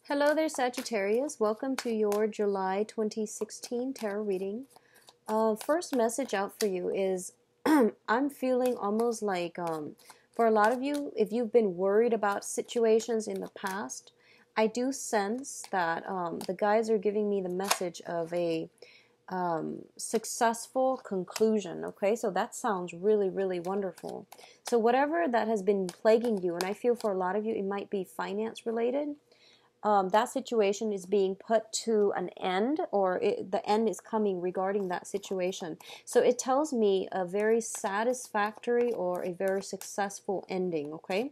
Hello there, Sagittarius. Welcome to your July 2016 tarot reading. First message out for you is I'm feeling almost like for a lot of you, if you've been worried about situations in the past, I do sense that the guides are giving me the message of a successful conclusion. Okay, so that sounds really, really wonderful. So whatever that has been plaguing you, and I feel for a lot of you, it might be finance related. That situation is being put to an end, or the end is coming regarding that situation. So it tells me a very satisfactory or a very successful ending, okay?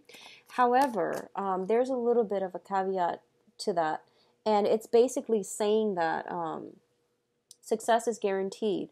However, there's a little bit of a caveat to that, and it's basically saying that success is guaranteed,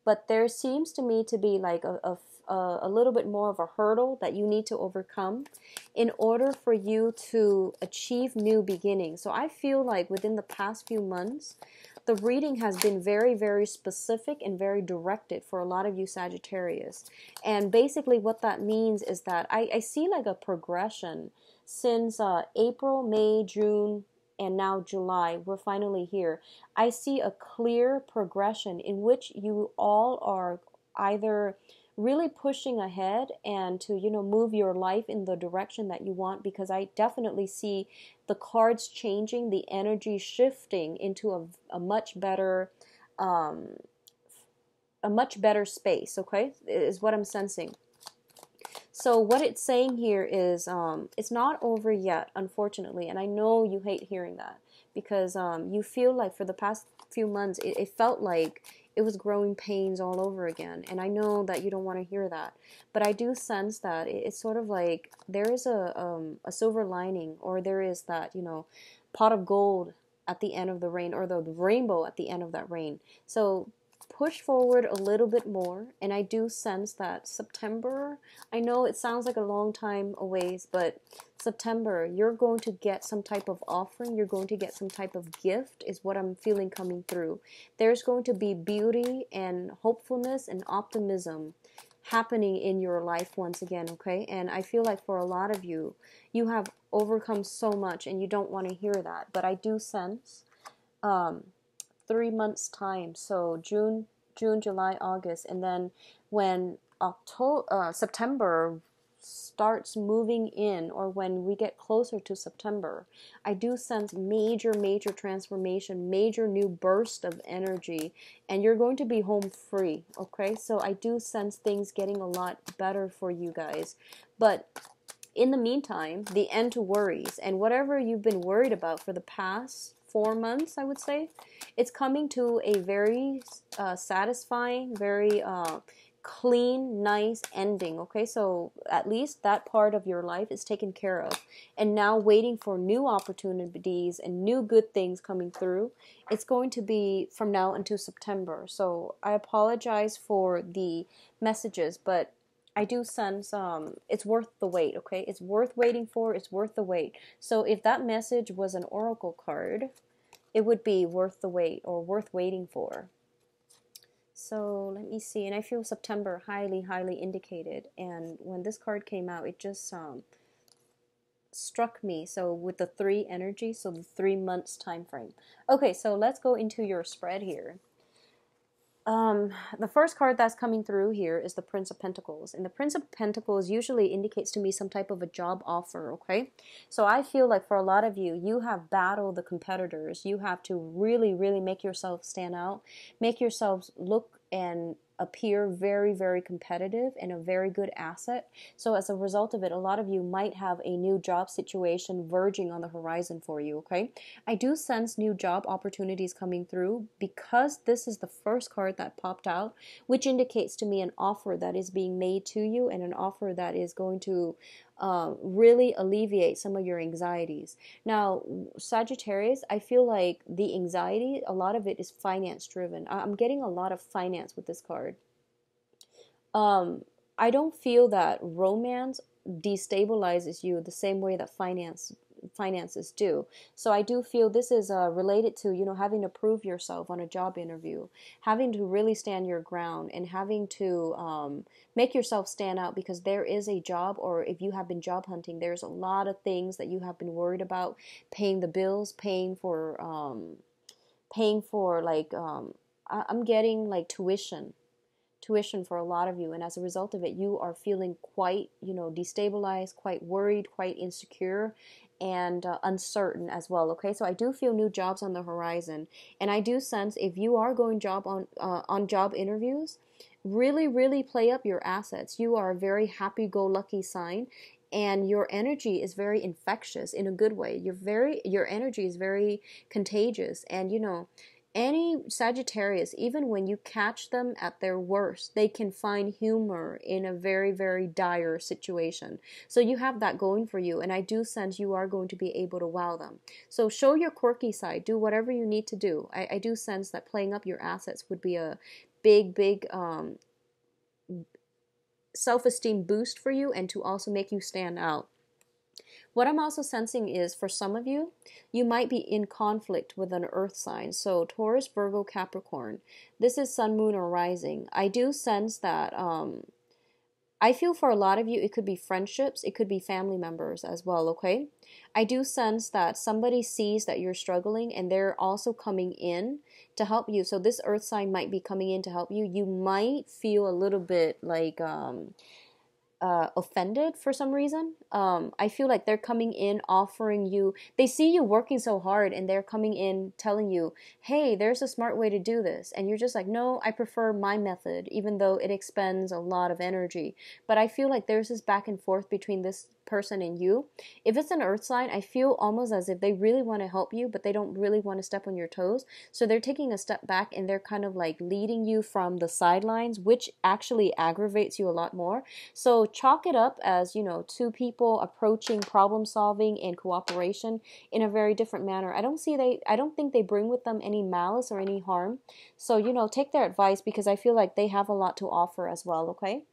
but there seems to me to be like a little bit more of a hurdle that you need to overcome in order for you to achieve new beginnings. So I feel like within the past few months, the reading has been very, very specific and very directed for a lot of you Sagittarius. And basically what that means is that I see like a progression since April, May, June, and now July. We're finally here. I see a clear progression in which you all are either really pushing ahead and to move your life in the direction that you want, because I definitely see the cards changing, the energy shifting into a much better space, okay, is what I'm sensing. So what it's saying here is it's not over yet, unfortunately, and I know you hate hearing that because you feel like for the past few months it felt like it was growing pains all over again, and I know that you don't want to hear that, but I do sense that it's sort of like there is a silver lining, or there is that pot of gold at the end of the rain, or the rainbow at the end of that rain. So push forward a little bit more, and I do sense that September, I know it sounds like a long time away, but September, you're going to get some type of offering, you're going to get some type of gift, is what I'm feeling coming through. There's going to be beauty and hopefulness and optimism happening in your life once again, okay? And I feel like for a lot of you, you have overcome so much and you don't want to hear that, but I do sense 3 months time, so June, July, August, and then when September starts moving in, or when we get closer to September, I do sense major transformation, major new burst of energy, and you're going to be home free, okay? So I do sense things getting a lot better for you guys, but in the meantime, the end to worries, and whatever you've been worried about for the past 4 months, I would say, it's coming to a very satisfying, very clean, nice ending, okay? So at least that part of your life is taken care of, and now waiting for new opportunities and new good things coming through. It's going to be from now until September. So I apologize for the messages, but I do sense it's worth the wait, okay? It's worth waiting for, it's worth the wait. So if that message was an oracle card, it would be worth the wait, or worth waiting for. So let me see, and I feel September highly indicated, and when this card came out, it just struck me. So with the 3 energy, so the 3 months time frame. Okay, so let's go into your spread here. The first card that's coming through here is the Prince of Pentacles, and the Prince of Pentacles usually indicates to me some type of a job offer, okay? So I feel like for a lot of you, you have battled the competitors. You have to really make yourself stand out, make yourselves look and appear very competitive and a very good asset. So as a result of it, a lot of you might have a new job situation verging on the horizon for you, okay? I do sense new job opportunities coming through because this is the first card that popped out, which indicates to me an offer that is being made to you, and an offer that is going to really alleviate some of your anxieties. Now, Sagittarius, I feel like the anxiety, a lot of it is finance driven. I'm getting a lot of finance with this card. I don't feel that romance destabilizes you the same way that finance finances do. So I do feel this is related to, having to prove yourself on a job interview, having to really stand your ground, and having to make yourself stand out, because there is a job, or if you have been job hunting, there's a lot of things that you have been worried about: paying the bills, paying for like I'm getting like tuition for a lot of you, and as a result of it, you are feeling quite, destabilized, quite worried, quite insecure, and uncertain as well. Okay, so I do feel new jobs on the horizon, and I do sense if you are going on job interviews, really, really play up your assets. You are a very happy-go-lucky sign, and your energy is very infectious in a good way. Your energy is very contagious, and any Sagittarius, even when you catch them at their worst, they can find humor in a very, very dire situation. So you have that going for you, and I do sense you are going to be able to wow them. So show your quirky side. Do whatever you need to do. I do sense that playing up your assets would be a big, big self-esteem boost for you, and to also make you stand out. What I'm also sensing is, for some of you, you might be in conflict with an earth sign. So Taurus, Virgo, Capricorn. This is sun, moon, or rising. I do sense that I feel for a lot of you, it could be friendships, it could be family members as well, okay? I do sense that somebody sees that you're struggling, and they're also coming in to help you. So this earth sign might be coming in to help you. You might feel a little bit like offended for some reason. I feel like they're coming in offering you, they see you working so hard, and they're coming in telling you, hey, there's a smart way to do this. And you're just like, no, I prefer my method, even though it expends a lot of energy. But I feel like there's this back and forth between this person and you. If it's an earth sign, I feel almost as if they really want to help you, but they don't really want to step on your toes. So they're taking a step back, and they're kind of like leading you from the sidelines, which actually aggravates you a lot more. So chalk it up as, two people approaching problem solving and cooperation in a very different manner. I don't think they bring with them any malice or any harm. So, take their advice, because I feel like they have a lot to offer as well, okay?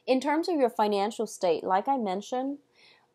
In terms of your financial state, like I mentioned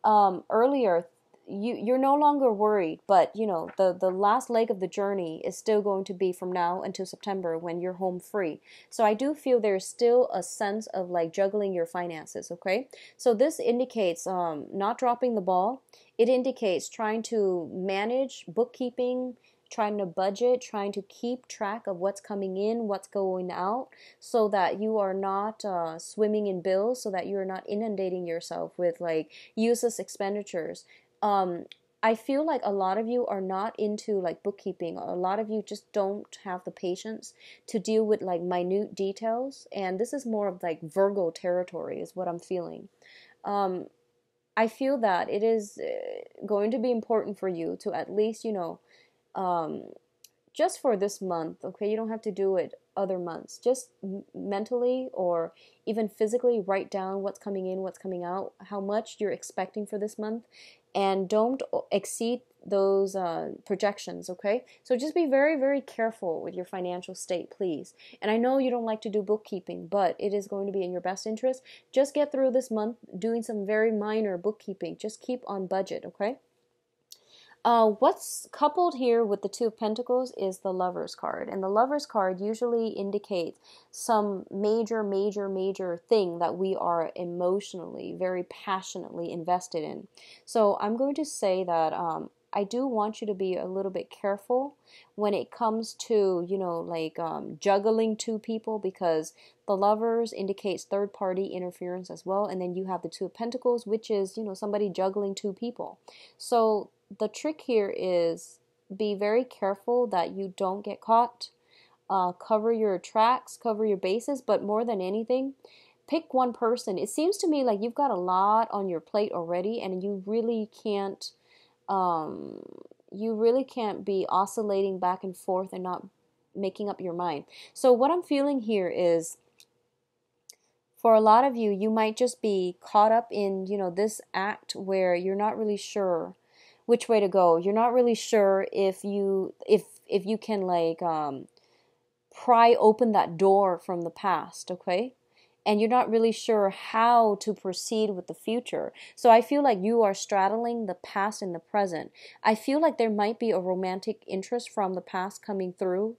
earlier, you're no longer worried, but the last leg of the journey is still going to be from now until September, when you're home free. So I do feel there's still a sense of like juggling your finances, okay? So this indicates not dropping the ball. It indicates trying to manage bookkeeping, trying to budget, trying to keep track of what's coming in, what's going out, so that you are not swimming in bills, so that you are not inundating yourself with like useless expenditures. I feel like a lot of you are not into like bookkeeping. A lot of you just don't have the patience to deal with like minute details, and this is more of like Virgo territory is what I'm feeling. I feel that it is going to be important for you to at least, just for this month, okay? You don't have to do it other months. Just mentally or even physically write down what's coming in, what's coming out, how much you're expecting for this month, and don't exceed those projections, okay? So just be very, very careful with your financial state, please. And I know you don't like to do bookkeeping, but it is going to be in your best interest. Just get through this month doing some very minor bookkeeping. Just keep on budget, okay? What's coupled here with the Two of Pentacles is the Lover's card. And the Lover's card usually indicates some major, major, major thing that we are emotionally, very passionately invested in. So I'm going to say that I do want you to be a little bit careful when it comes to, juggling two people, because the Lovers indicates third-party interference as well. And then you have the Two of Pentacles, which is, somebody juggling two people. So the trick here is be very careful that you don't get caught. Cover your tracks, cover your bases, but more than anything, pick one person. It seems to me like you've got a lot on your plate already, and you really can't be oscillating back and forth and not making up your mind. So what I'm feeling here is, for a lot of you, you might just be caught up in, this act where you're not really sure which way to go. You're not really sure if you can pry open that door from the past, okay? and you're not really sure how to proceed with the future. So I feel like you are straddling the past and the present. I feel like there might be a romantic interest from the past coming through,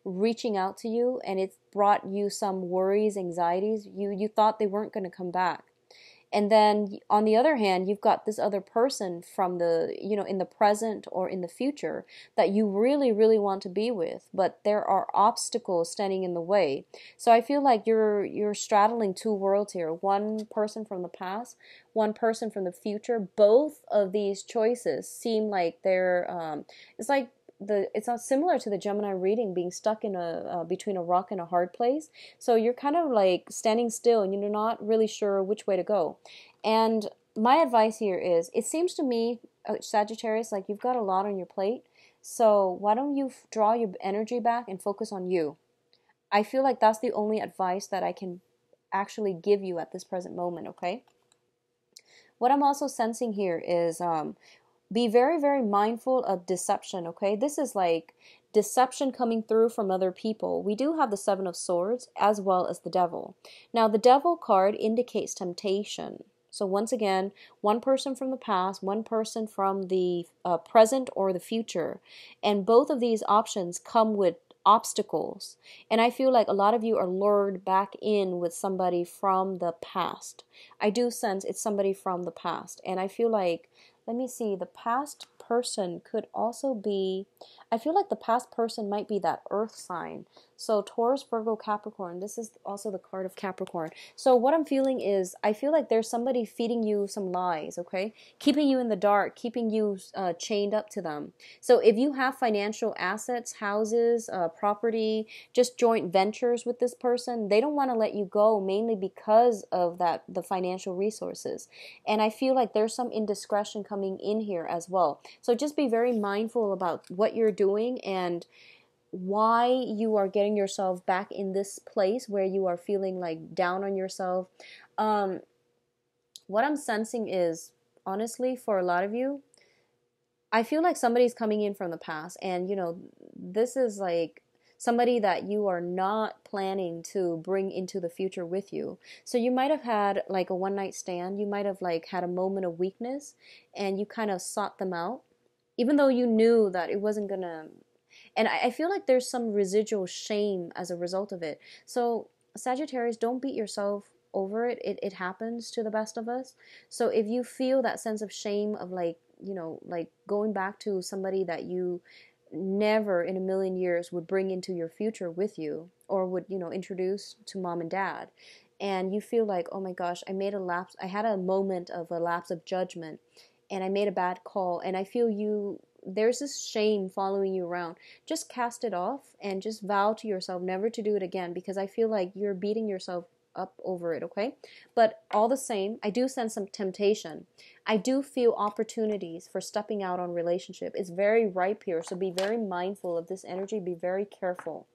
reaching out to you, and it's brought you some worries, anxieties. You thought they weren't going to come back. And then on the other hand, you've got this other person from the, in the present or in the future that you really, really want to be with, but there are obstacles standing in the way. So I feel like you're straddling two worlds here. One person from the past, one person from the future. Both of these choices seem like it's like it's not similar to the Gemini reading, being stuck in between a rock and a hard place. So you're kind of like standing still and you're not really sure which way to go. And my advice here is, it seems to me, Sagittarius, like you've got a lot on your plate. So why don't you draw your energy back and focus on you? I feel like that's the only advice that I can actually give you at this present moment, okay? What I'm also sensing here is be very, very mindful of deception, okay? This is like deception coming through from other people. We do have the Seven of Swords as well as the Devil. Now, the Devil card indicates temptation. So once again, one person from the past, one person from the present or the future. And both of these options come with obstacles. And I feel like a lot of you are lured back in with somebody from the past. I do sense it's somebody from the past. And I feel like, let me see, the past person could also be, I feel like the past person might be that earth sign. So Taurus, Virgo, Capricorn, this is also the card of Capricorn. So what I'm feeling is, I feel like there's somebody feeding you some lies, okay? Keeping you in the dark, keeping you chained up to them. So if you have financial assets, houses, property, just joint ventures with this person, they don't want to let you go, mainly because of the financial resources. And I feel like there's some indiscretion coming in here as well. So just be very mindful about what you're doing and why you are getting yourself back in this place where you are feeling like down on yourself. What I'm sensing is, honestly, for a lot of you, I feel like somebody's coming in from the past, and this is like somebody that you are not planning to bring into the future with you. So you might have had like a one night stand. You might have like had a moment of weakness and you kind of sought them out, even though you knew that it wasn't gonna. And I feel like there's some residual shame as a result of it. So Sagittarius, don't beat yourself over it. It happens to the best of us. So if you feel that sense of shame of like, like going back to somebody that you never in a million years would bring into your future with you, or would, introduce to mom and dad, and you feel like, oh my gosh, I had a moment of a lapse of judgment, and I made a bad call, and I feel there's this shame following you around. Just cast it off and just vow to yourself never to do it again, because I feel like you're beating yourself up over it, okay? But all the same, I do sense some temptation. I do feel opportunities for stepping out on relationship. It's very ripe here, so be very mindful of this energy. Be very careful.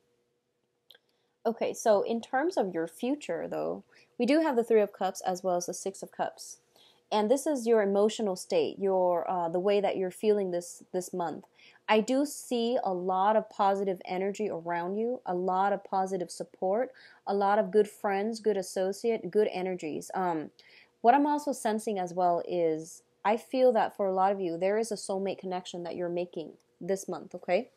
Okay, so in terms of your future, though, we do have the Three of Cups as well as the Six of Cups. And this is your emotional state, the way that you're feeling this month. I do see a lot of positive energy around you, a lot of positive support, a lot of good friends, good associate, good energies. What I'm also sensing as well is, I feel that for a lot of you, there is a soulmate connection that you're making this month, okay?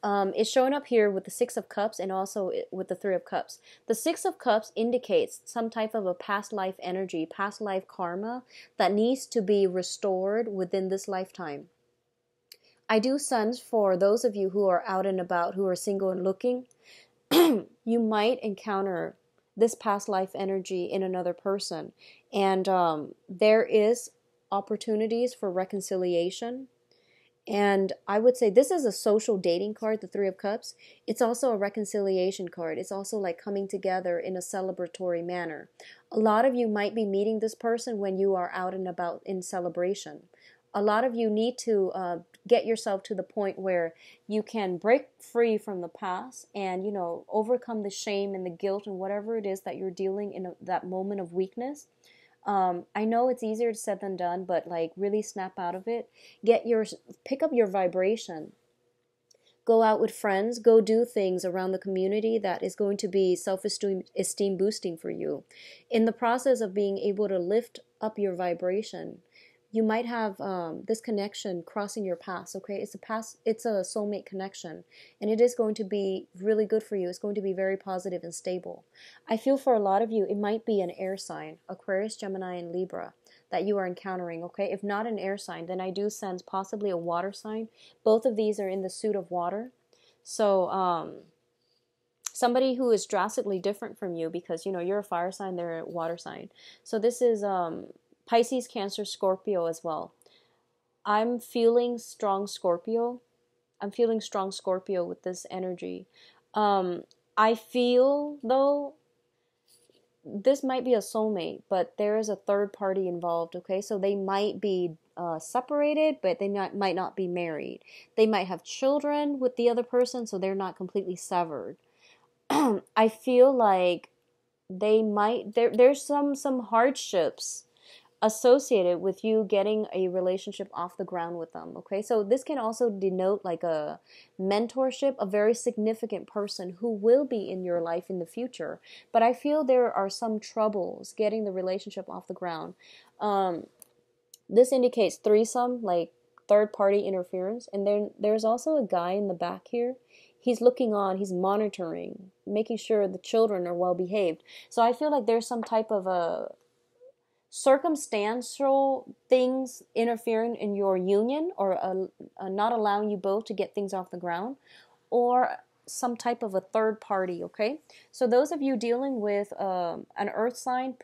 It's showing up here with the Six of Cups and also with the Three of Cups. The Six of Cups indicates some type of a past life energy, past life karma that needs to be restored within this lifetime. I do sense for those of you who are out and about, who are single and looking, you might encounter this past life energy in another person. And there is opportunities for reconciliation. And I would say this is a social dating card, the Three of Cups. It's also a reconciliation card. It's also like coming together in a celebratory manner. A lot of you might be meeting this person when you are out and about in celebration. A lot of you need to get yourself to the point where you can break free from the past and, overcome the shame and the guilt and whatever it is that you're dealing in that moment of weakness. I know it's easier said than done, but like really snap out of it. Pick up your vibration. Go out with friends, go do things around the community that is going to be self-esteem boosting for you. In the process of being able to lift up your vibration, you might have this connection crossing your paths, okay? It's a soulmate connection, and it is going to be really good for you. It's going to be very positive and stable. I feel for a lot of you, it might be an air sign, Aquarius, Gemini, and Libra, that you are encountering, okay? If not an air sign, then I do sense possibly a water sign. Both of these are in the suit of water. So, somebody who is drastically different from you, because, you know, you're a fire sign, they're a water sign. So this is Pisces, Cancer, Scorpio as well. I'm feeling strong Scorpio. I'm feeling strong Scorpio with this energy. I feel, though, this might be a soulmate, but there is a third party involved, okay? So they might be separated, but they might not be married. They might have children with the other person, so they're not completely severed. I feel like they might, there's some hardships associated with you getting a relationship off the ground with them, okay? So this can also denote like a mentorship, a very significant person who will be in your life in the future. But I feel there are some troubles getting the relationship off the ground. This indicates threesome, like third party interference. And then there's also a guy in the back here. He's looking on, he's monitoring, making sure the children are well behaved. So I feel like there's some type of a circumstantial things interfering in your union, or not allowing you both to get things off the ground, or some type of a third party, okay? So those of you dealing with an earth sign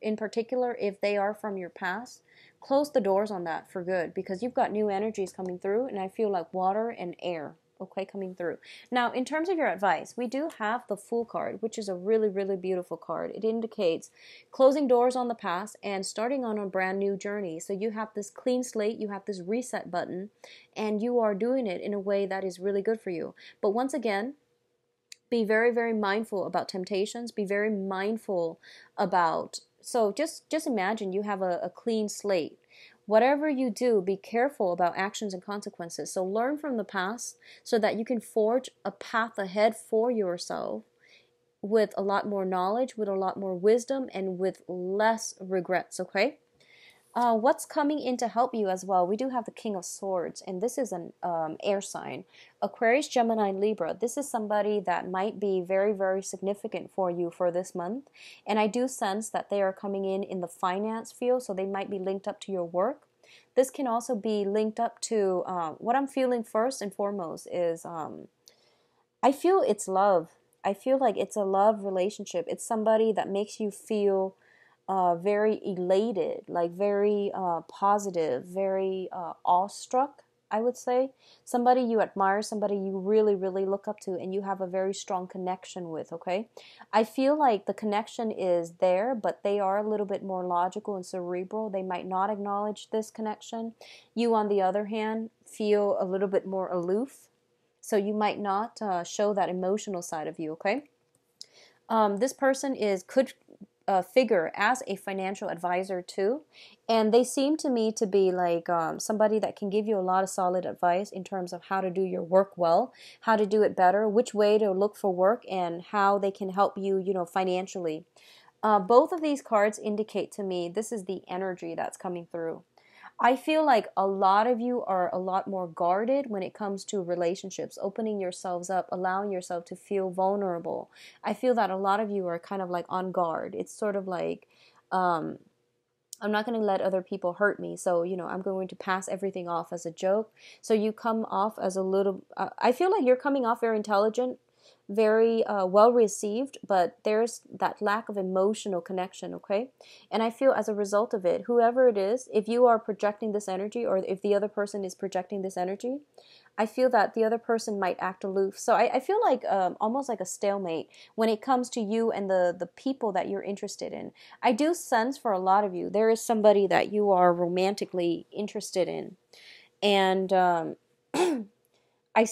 in particular, if they are from your past, close the doors on that for good, because you've got new energies coming through, and I feel like water and air, okay, coming through. Now, in terms of your advice, we do have the Fool card, which is a really, really beautiful card. It indicates closing doors on the past and starting on a brand new journey. So you have this clean slate, you have this reset button, and you are doing it in a way that is really good for you. But once again, be very, very mindful about temptations. Be very mindful about, so just imagine you have a clean slate. Whatever you do, be careful about actions and consequences. So learn from the past so that you can forge a path ahead for yourself with a lot more knowledge, with a lot more wisdom, and with less regrets, okay? What's coming in to help you as well? We do have the King of Swords, and this is an air sign. Aquarius, Gemini, Libra. This is somebody that might be very, very significant for you for this month. And I do sense that they are coming in the finance field, so they might be linked up to your work. This can also be linked up to, what I'm feeling first and foremost is, I feel it's love. I feel like it's a love relationship. It's somebody that makes you feel very elated, like very positive, very awestruck, I would say. Somebody you admire, somebody you really, really look up to, and you have a very strong connection with, okay? I feel like the connection is there, but they are a little bit more logical and cerebral. They might not acknowledge this connection. You, on the other hand, feel a little bit more aloof, so you might not show that emotional side of you, okay? This person could figure as a financial advisor too, and they seem to me to be like somebody that can give you a lot of solid advice in terms of how to do your work well, how to do it better, which way to look for work, and how they can help you, you know, financially. Both of these cards indicate to me this is the energy that's coming through. I feel like a lot of you are a lot more guarded when it comes to relationships, opening yourselves up, allowing yourself to feel vulnerable. I feel that a lot of you are kind of like on guard. It's sort of like, I'm not going to let other people hurt me. So, you know, I'm going to pass everything off as a joke. So you come off as a little, I feel like you're coming off very intelligent, very well received, but there's that lack of emotional connection, okay? And I feel as a result of it, whoever it is, if you are projecting this energy, or if the other person is projecting this energy, I feel that the other person might act aloof. So I feel like almost like a stalemate when it comes to you and the people that you're interested in. I do sense for a lot of you, there is somebody that you are romantically interested in. And I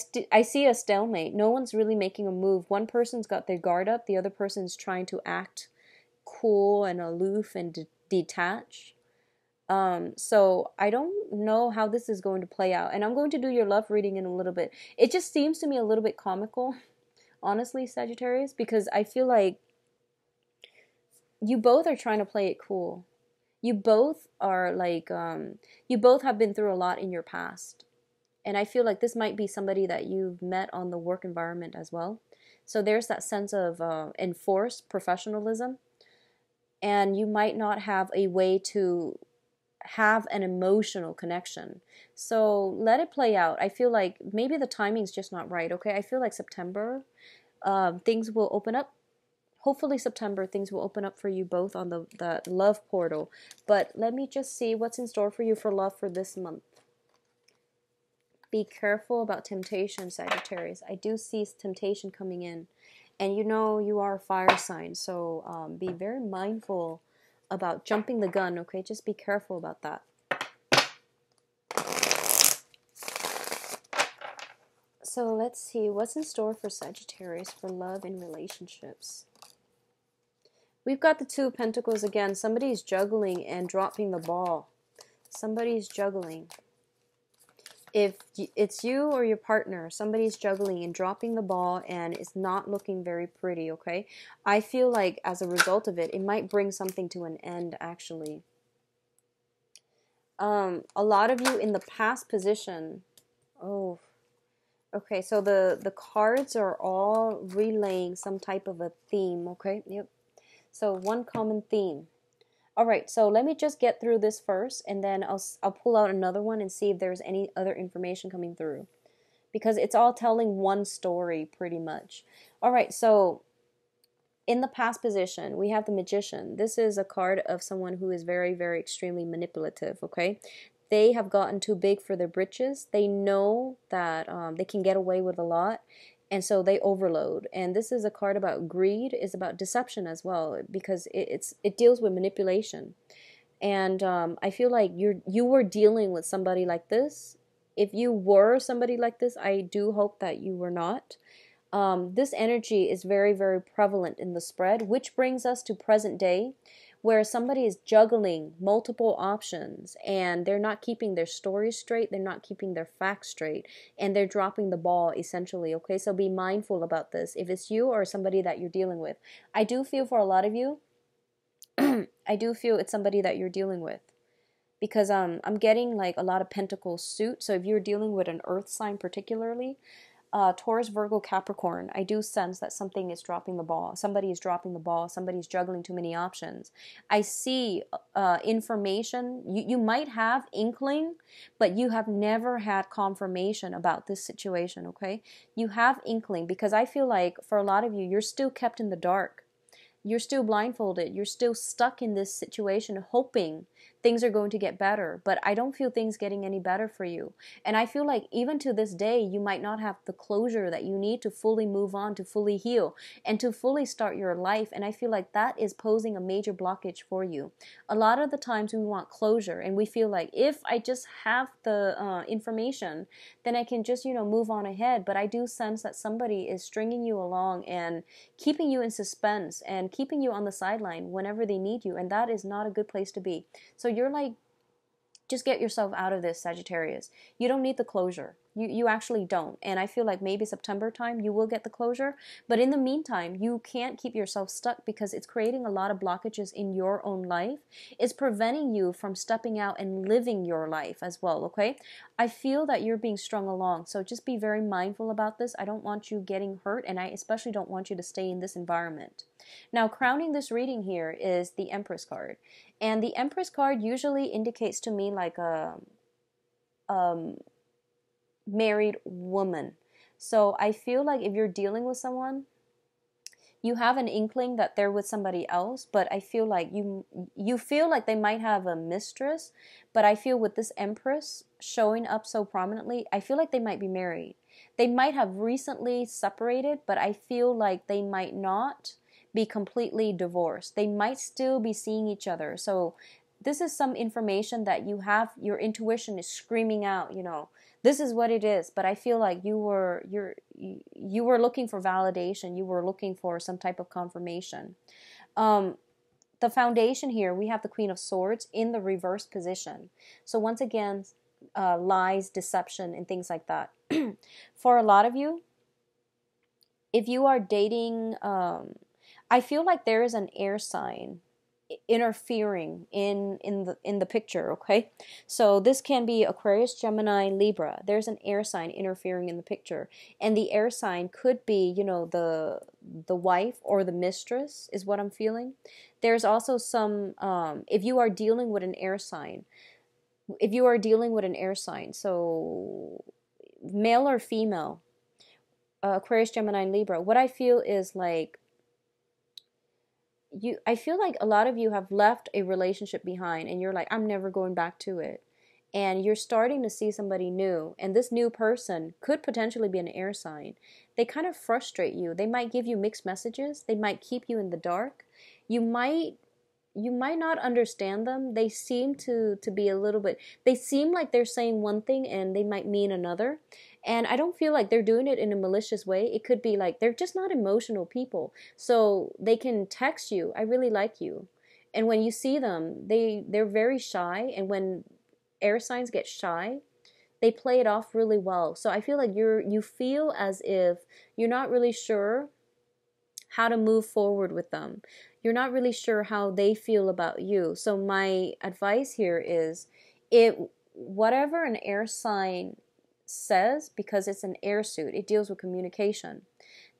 see a stalemate. No one's really making a move. One person's got their guard up. The other person's trying to act cool and aloof and detached. So I don't know how this is going to play out. And I'm going to do your love reading in a little bit. It just seems to me a little bit comical, honestly, Sagittarius, because I feel like you both are trying to play it cool. You both are like, you both have been through a lot in your past. And I feel like this might be somebody that you've met on the work environment as well. So there's that sense of enforced professionalism. And you might not have a way to have an emotional connection. So let it play out. I feel like maybe the timing's just not right, okay? I feel like September, things will open up. Hopefully September, things will open up for you both on the love portal. But let me just see what's in store for you for love for this month. Be careful about temptation, Sagittarius. I do see temptation coming in. And you know you are a fire sign, so be very mindful about jumping the gun, okay? Just be careful about that. So let's see, what's in store for Sagittarius for love and relationships? We've got the Two of Pentacles again. Somebody's juggling and dropping the ball. Somebody's juggling. If it's you or your partner, somebody's juggling and dropping the ball and it's not looking very pretty, okay? I feel like as a result of it, it might bring something to an end, actually. A lot of you in the past position, oh, okay, so the cards are all relaying some type of a theme, okay? Yep. So one common theme. All right, so let me just get through this first, and then I'll pull out another one and see if there's any other information coming through. Because it's all telling one story, pretty much. All right, so in the past position, we have the Magician. This is a card of someone who is very, very extremely manipulative, okay? They have gotten too big for their britches. They know that they can get away with a lot, and so they overload. And this is a card about greed, is about deception as well, because it deals with manipulation. And I feel like you were dealing with somebody like this. If you were somebody like this, I do hope that you were not. This energy is very, very prevalent in the spread, which brings us to present day, where somebody is juggling multiple options and they're not keeping their story straight, they're not keeping their facts straight, and they're dropping the ball essentially, okay? So be mindful about this. If it's you or somebody that you're dealing with. I do feel for a lot of you, I do feel it's somebody that you're dealing with. Because I'm getting like a lot of pentacles suit. So if you're dealing with an earth sign particularly, Taurus, Virgo, Capricorn, I do sense that something is dropping the ball. Somebody is dropping the ball. Somebody's juggling too many options. I see information. You might have inkling, but you have never had confirmation about this situation, okay? You have inkling because I feel like for a lot of you, you're still kept in the dark. You're still blindfolded. You're still stuck in this situation hoping things are going to get better. But I don't feel things getting any better for you. And I feel like even to this day, you might not have the closure that you need to fully move on, to fully heal, and to fully start your life. And I feel like that is posing a major blockage for you. A lot of the times we want closure and we feel like if I just have the information, then I can just, move on ahead. But I do sense that somebody is stringing you along and keeping you in suspense and keeping you on the sideline whenever they need you, and that is not a good place to be. So you're like, just get yourself out of this, Sagittarius. You don't need the closure. You actually don't. And I feel like maybe September time you will get the closure. But in the meantime, you can't keep yourself stuck because it's creating a lot of blockages in your own life. It's preventing you from stepping out and living your life as well, okay? I feel that you're being strung along. So just be very mindful about this. I don't want you getting hurt, and I especially don't want you to stay in this environment. Now, crowning this reading here is the Empress card. And the Empress card usually indicates to me like a married woman. So I feel like if you're dealing with someone, you have an inkling that they're with somebody else, but I feel like you feel like they might have a mistress, but I feel with this Empress showing up so prominently, I feel like they might be married. They might have recently separated, but I feel like they might not be completely divorced. They might still be seeing each other. So this is some information that you have, your intuition is screaming out, this is what it is. But I feel like you were looking for validation. You were looking for some type of confirmation. the foundation here, we have the Queen of Swords in the reverse position. So once again, lies, deception, and things like that. For a lot of you, if you are dating, I feel like there is an air sign interfering in the picture. Okay, so this can be Aquarius, Gemini, Libra. There's an air sign interfering in the picture, and the air sign could be, you know, the wife or the mistress is what I'm feeling. There's also some, if you are dealing with an air sign, so male or female, Aquarius, Gemini, and Libra, what I feel is like, I feel like a lot of you have left a relationship behind and you're like, I'm never going back to it. And you're starting to see somebody new, and this new person could potentially be an air sign. They kind of frustrate you. They might give you mixed messages. They might keep you in the dark. You might not understand them. They seem to be a little bit, they seem like they're saying one thing and they might mean another. And I don't feel like they're doing it in a malicious way. It could be like they're just not emotional people. So they can text you, I really like you. And when you see them, they're very shy. And when air signs get shy, they play it off really well. So I feel like you feel as if you're not really sure how to move forward with them. You're not really sure how they feel about you. So my advice here is, whatever an air sign says, because it's an air suit, it deals with communication.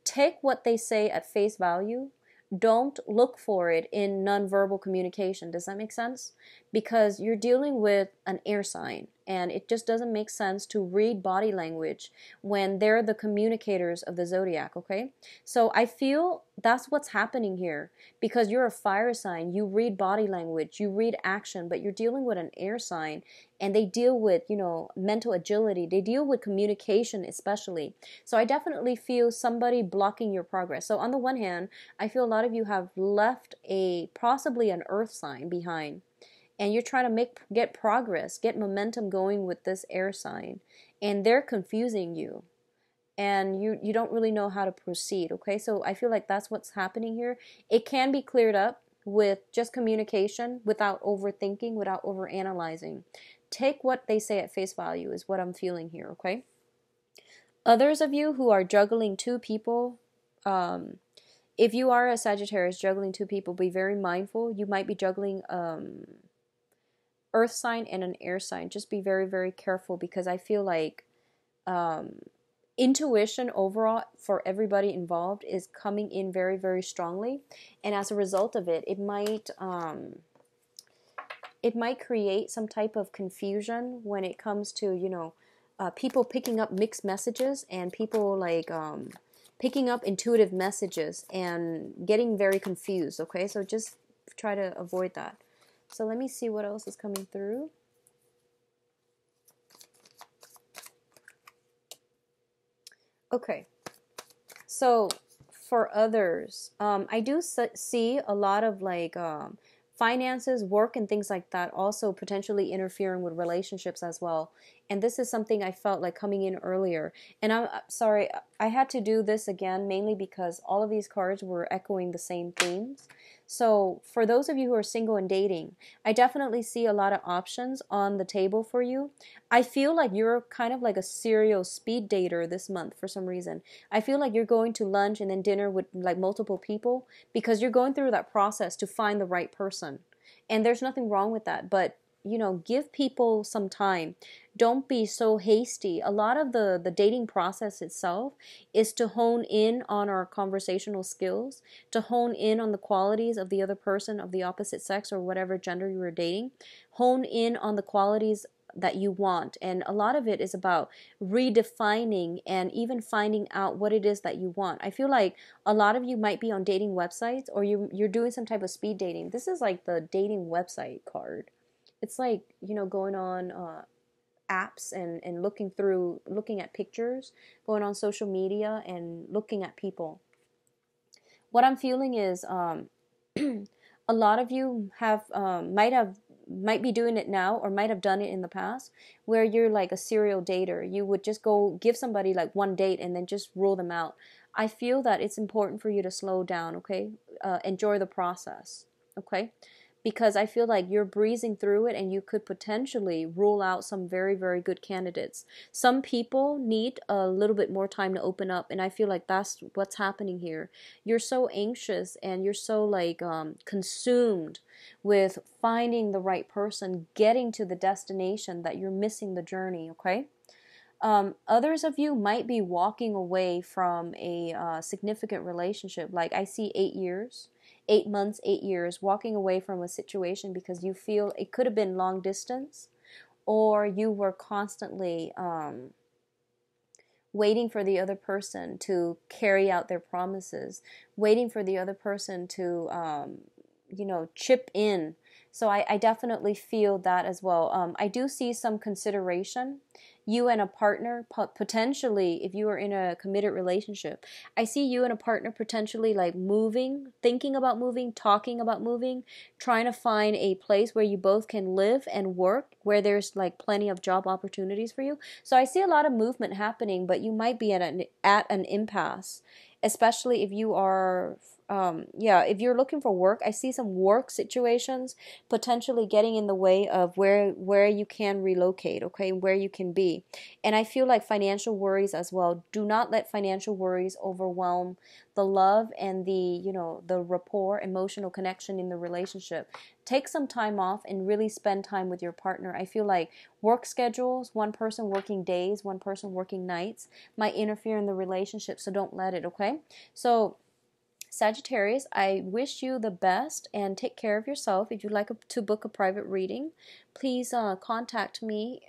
Take what they say at face value. Don't look for it in nonverbal communication. Does that make sense? Because you're dealing with an air sign, and it just doesn't make sense to read body language when they're the communicators of the zodiac, okay? So I feel that's what's happening here, because you're a fire sign. You read body language, you read action, but you're dealing with an air sign, and they deal with, you know, mental agility. They deal with communication especially. So I definitely feel somebody blocking your progress. So on the one hand, I feel a lot of you have left possibly an earth sign behind, and you're trying to get progress, get momentum going with this air sign, and they're confusing you, and you don't really know how to proceed, okay? So I feel like that's what's happening here. It can be cleared up with just communication, without overthinking, without overanalyzing. Take what they say at face value is what I'm feeling here, okay? Others of you who are juggling two people, if you are a Sagittarius juggling two people, be very mindful. You might be juggling earth sign and an air sign. Just be very, very careful, because I feel like intuition overall for everybody involved is coming in very, very strongly, and as a result of it, it might create some type of confusion when it comes to, you know, people picking up mixed messages, and people like picking up intuitive messages and getting very confused, okay? So just try to avoid that. So let me see what else is coming through. Okay, so for others, I do see a lot of like finances, work, and things like that also potentially interfering with relationships as well. And this is something I felt like coming in earlier. And I'm sorry, I had to do this again, mainly because all of these cards were echoing the same themes. So for those of you who are single and dating, I definitely see a lot of options on the table for you. I feel like you're kind of like a serial speed dater this month for some reason. I feel like you're going to lunch and then dinner with like multiple people, because you're going through that process to find the right person. And there's nothing wrong with that, but you know, give people some time. Don't be so hasty. A lot of the dating process itself is to hone in on our conversational skills, to hone in on the qualities of the other person of the opposite sex or whatever gender you are dating. Hone in on the qualities that you want, and a lot of it is about redefining and even finding out what it is that you want. I feel like a lot of you might be on dating websites, or you're doing some type of speed dating. This is like the dating website card. It's like, you know, going on apps and looking at pictures, going on social media and looking at people. What I'm feeling is a lot of you have might be doing it now, or might have done it in the past, where you're like a serial dater. You would just go give somebody like one date and then just rule them out. I feel that it's important for you to slow down, okay? Enjoy the process, okay? Because I feel like you're breezing through it and you could potentially rule out some very, very good candidates. Some people need a little bit more time to open up, and I feel like that's what's happening here. You're so anxious and you're so like consumed with finding the right person, getting to the destination, that you're missing the journey, okay? Others of you might be walking away from a significant relationship. Like I see 8 years, 8 months, 8 years, walking away from a situation because you feel it could have been long distance, or you were constantly waiting for the other person to carry out their promises, waiting for the other person to, chip in. So I definitely feel that as well. I do see some consideration. You and a partner, potentially, if you are in a committed relationship, I see you and a partner potentially like moving, thinking about moving, talking about moving, trying to find a place where you both can live and work, where there's like plenty of job opportunities for you. So I see a lot of movement happening, but you might be at an impasse, especially if you are if you're looking for work. I see some work situations potentially getting in the way of where you can relocate, okay, where you can be. And I feel like financial worries as well. Do not let financial worries overwhelm the love and the rapport, emotional connection in the relationship. Take some time off and really spend time with your partner. I feel like work schedules, one person working days, one person working nights, might interfere in the relationship, so don't let it, okay? So Sagittarius, I wish you the best and take care of yourself. If you'd like to book a private reading, please contact me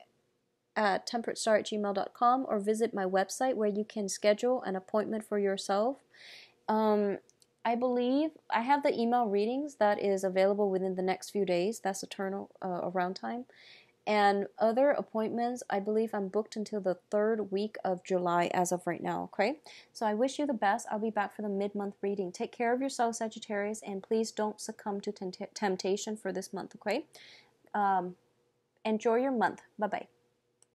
at temperatestar@gmail.com or visit my website where you can schedule an appointment for yourself. I believe I have the email readings that is available within the next few days. That's eternal around time. And other appointments, I believe I'm booked until the 3rd week of July as of right now, okay? So I wish you the best. I'll be back for the mid-month reading. Take care of yourself, Sagittarius, and please don't succumb to temptation for this month, okay? Enjoy your month. Bye-bye.